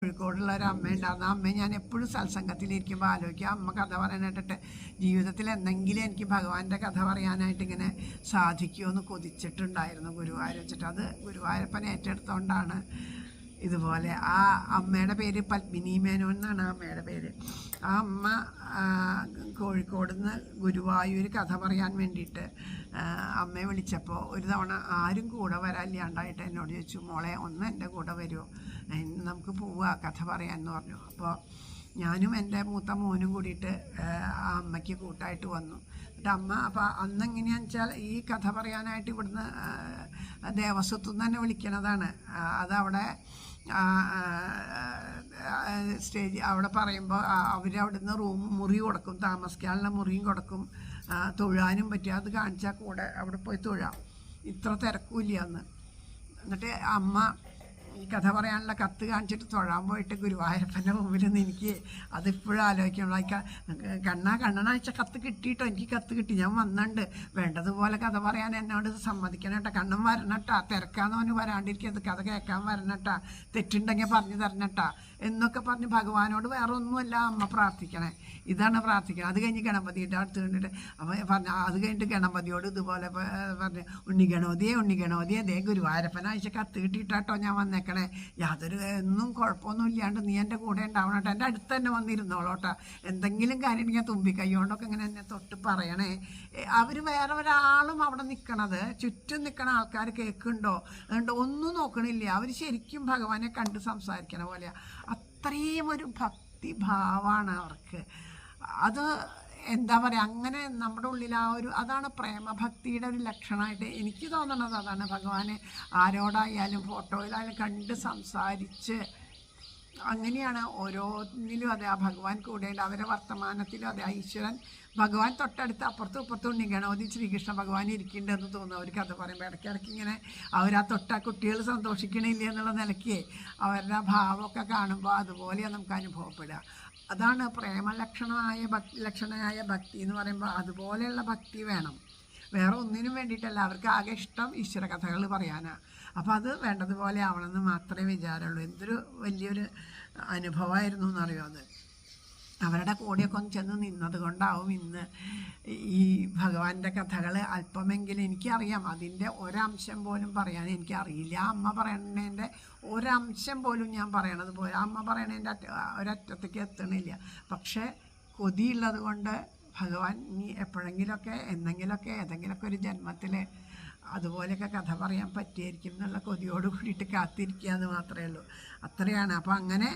കോഴിക്കോടുള്ള ഒരു അമ്മ ഉണ്ടായിരുന്നു. ആ അമ്മയെ ഞാൻ എപ്പോഴും സത്സംഗത്തിലിരിക്കുമ്പോൾ ആലോചിക്കുക, അമ്മ കഥ പറയാനായിട്ടിട്ട് ജീവിതത്തിൽ എന്തെങ്കിലും എനിക്ക് ഭഗവാന്റെ കഥ പറയാനായിട്ട് ഇങ്ങനെ സാധിക്കുമെന്ന് കൊതിച്ചിട്ടുണ്ടായിരുന്നു ഗുരുവായൂർ വെച്ചിട്ട്. അത് ഗുരുവായൂരപ്പൻ ഏറ്റെടുത്തോണ്ടാണ് ഇതുപോലെ. ആ അമ്മയുടെ പേര് പത്മിനി മേനോൻ എന്നാണ് ആ അമ്മയുടെ പേര്. ആ അമ്മ കോഴിക്കോട് നിന്ന് ഗുരുവായൂർ കഥ പറയാൻ വേണ്ടിയിട്ട് അമ്മയെ വിളിച്ചപ്പോൾ ഒരു തവണ ആരും കൂടെ വരാനില്ലാണ്ടായിട്ട് എന്നോട് ചോദിച്ചു, മോളെ ഒന്ന് എൻ്റെ കൂടെ വരുമോ, നമുക്ക് പോവുക കഥ പറയാമെന്ന് പറഞ്ഞു. അപ്പോൾ ഞാനും എൻ്റെ മൂത്ത മോനും കൂടിയിട്ട് ആ അമ്മയ്ക്ക് കൂട്ടായിട്ട് വന്നു. എന്നിട്ട് അമ്മ അപ്പോൾ അന്നെങ്ങനെയാണെന്ന് വെച്ചാൽ ഈ കഥ പറയാനായിട്ട് ഇവിടുന്ന് ദേവസ്വത്തു നിന്ന് തന്നെ വിളിക്കണതാണ്. അതവിടെ സ്റ്റേജ് അവിടെ പറയുമ്പോൾ അവരവിടുന്ന് മുറി കൊടുക്കും, താമസിക്കാനുള്ള മുറിയും കൊടുക്കും, തൊഴാനും പറ്റും. അത് കാണിച്ചാൽ കൂടെ അവിടെ പോയി തൊഴാം, ഇത്ര തിരക്കില്ല അന്ന്. എന്നിട്ട് അമ്മ ഈ കഥ പറയാനുള്ള കത്ത് കാണിച്ചിട്ട് തൊഴാൻ പോയിട്ട് ഗുരുവായൂരപ്പൻ്റെ മുമ്പിൽ നിന്ന് എനിക്ക് അതിപ്പോഴും ആലോചിക്കണം. കണ്ണനാഴ്ച കത്ത് കിട്ടിയിട്ടോ, എനിക്ക് കത്ത് കിട്ടി, ഞാൻ വന്നുണ്ട്, വേണ്ടതുപോലെ കഥ പറയാൻ എന്നോട് സമ്മതിക്കണം കേട്ടോ, കണ്ണൻ വരണട്ടാ, തിരക്കാന്നവന് വരാണ്ടിരിക്കുന്നത്, കഥ കേൾക്കാൻ വരണട്ടാ, തെറ്റുണ്ടെങ്കിൽ പറഞ്ഞു തരണട്ടാ എന്നൊക്കെ പറഞ്ഞ് ഭഗവാനോട് വേറെ ഒന്നുമല്ല അമ്മ പ്രാർത്ഥിക്കണേ, ഇതാണ് പ്രാർത്ഥിക്കണം. അത് കഴിഞ്ഞ് ഗണപതിയുടെ അടുത്ത് കണ്ടിട്ട് അപ്പോൾ പറഞ്ഞു, അത് കഴിഞ്ഞിട്ട് ഗണപതിയോട് ഇതുപോലെ പറഞ്ഞു, ഉണ്ണിഗണോതിയെ ദേ ഗുരുവായൂരപ്പനാഴ്ച കത്ത് കിട്ടിയിട്ടാട്ടോ ഞാൻ വന്നേക്കണേ, യാതൊരു ഒന്നും കുഴപ്പമൊന്നും ഇല്ലാണ്ട് നീ എൻ്റെ കൂടെ ഉണ്ടാവണം കേട്ടോ, എൻ്റെ അടുത്ത് തന്നെ വന്നിരുന്നോളോട്ടോ, എന്തെങ്കിലും കാര്യം ഞാൻ തുമ്പിക്കൈ കൊണ്ടൊക്കെ ഇങ്ങനെ എന്നെ തൊട്ട് പറയണേ. അവർ വേറെ ഒരാളും അവിടെ നിൽക്കണത്, ചുറ്റും നിൽക്കണ ആൾക്കാർ കേൾക്കുന്നുണ്ടോ അതുകൊണ്ട് ഒന്നും നോക്കണില്ല, അവർ ശരിക്കും ഭഗവാനെ കണ്ട് സംസാരിക്കണ പോലെ. അത്രയും ഒരു ഭക്തിഭാവമാണ് അവർക്ക്. അത് എന്താ പറയുക, അങ്ങനെ നമ്മുടെ ഉള്ളിൽ ആ ഒരു അതാണ് പ്രേമഭക്തിയുടെ ഒരു ലക്ഷണമായിട്ട് എനിക്ക് തോന്നുന്നത്. അതാണ് ഭഗവാനെ ആരോടായാലും ഫോട്ടോയിലായാലും കണ്ട് സംസാരിച്ച് അങ്ങനെയാണ് ഓരോന്നിലും. അതെ, ആ ഭഗവാൻ കൂടെയുണ്ട്, അവരെ വർത്തമാനത്തിലും അതെ, ഈശ്വരൻ ഭഗവാൻ തൊട്ടടുത്ത് അപ്പുറത്തും ഇപ്പുറത്തും ഉണ്ണിഗണപതി ശ്രീകൃഷ്ണ ഭഗവാൻ ഇരിക്കുന്നുണ്ടെന്ന് തോന്നുന്നു. അവർ കഥ പറയുമ്പോൾ ഇടയ്ക്കിടയ്ക്ക് ഇങ്ങനെ അവരാ കുട്ടികൾ സന്തോഷിക്കണില്ല എന്നുള്ള നിലയ്ക്ക് അവരുടെ ഭാവമൊക്കെ കാണുമ്പോൾ അതുപോലെയാണ് നമുക്ക് അനുഭവപ്പെടുക. അതാണ് ലക്ഷണമായ ഭക്തി എന്ന് പറയുമ്പോൾ. അതുപോലെയുള്ള ഭക്തി വേണം, വേറെ ഒന്നിനും വേണ്ടിയിട്ടല്ല. അവർക്ക് ആകെ ഇഷ്ടം ഈശ്വര കഥകൾ പറയാനാണ്. അപ്പോൾ അത് വേണ്ടതുപോലെ ആവണമെന്ന് മാത്രമേ വിചാരമുള്ളൂ. എന്തൊരു വലിയൊരു അനുഭവമായിരുന്നു എന്നറിയോ അത്. അവരുടെ കൂടെയൊക്കെ ഒന്ന് ചെന്ന് നിന്നത് കൊണ്ടാവും ഇന്ന് ഈ ഭഗവാന്റെ കഥകൾ അല്പമെങ്കിലും എനിക്കറിയാം. അതിൻ്റെ ഒരംശം പോലും പറയാൻ എനിക്കറിയില്ല. ആ അമ്മ പറയണതിൻ്റെ ഒരംശം പോലും ഞാൻ പറയണത് പോലെ അമ്മ പറയണതിൻ്റെ ഒരറ്റത്തേക്ക് എത്തണില്ല. പക്ഷേ കൊതിയുള്ളത് കൊണ്ട് ഭഗവാൻ ഇനി എപ്പോഴെങ്കിലുമൊക്കെ എന്തെങ്കിലുമൊക്കെ ഏതെങ്കിലുമൊക്കെ ഒരു ജന്മത്തിൽ അതുപോലെയൊക്കെ കഥ പറയാൻ പറ്റിയായിരിക്കും എന്നുള്ള കൊതിയോട് കൂടിയിട്ട് കാത്തിരിക്കുക എന്ന് മാത്രമേ ഉള്ളൂ. അത്രയാണ്. അപ്പോൾ അങ്ങനെ